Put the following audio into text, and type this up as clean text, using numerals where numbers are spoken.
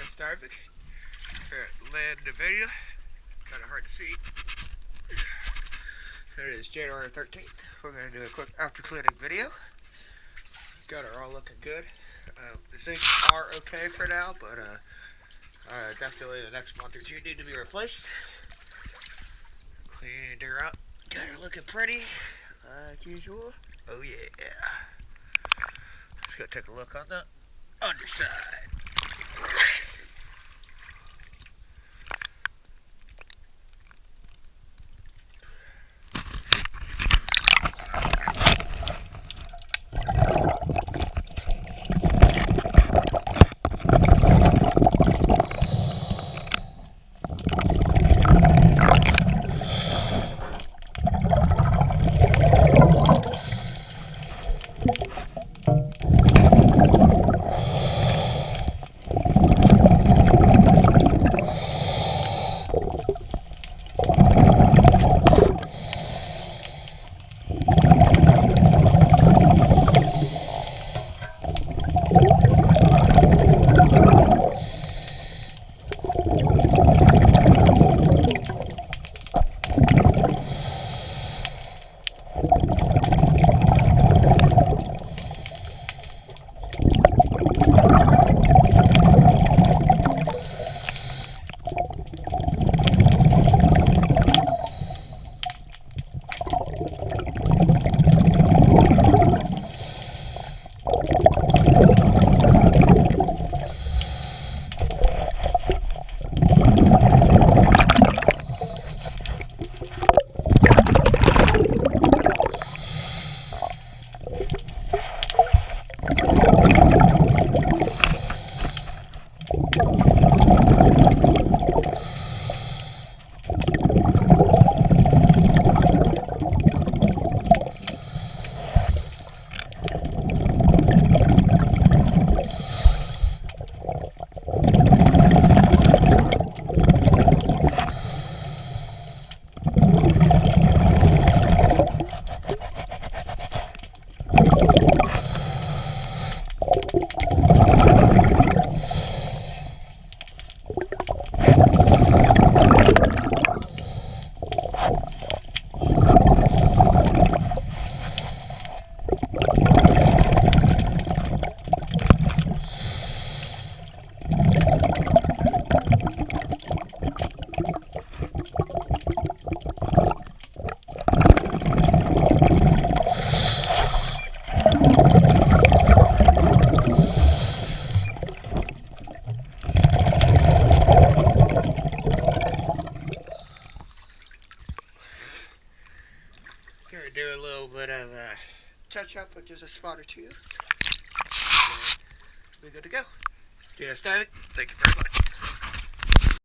starving. Here at land Vida. Kind of hard to see. It is January 13th. We're going to do a quick after cleaning video. Got her all looking good. The sinks are okay for now, but definitely the next month or two need to be replaced. Cleaned her up. Got her looking pretty, like usual. Oh yeah. Just gotta take a look on the underside. Gonna do a little bit of touch up with just a spot or two. We're good to go. Yeah, Thank you very much.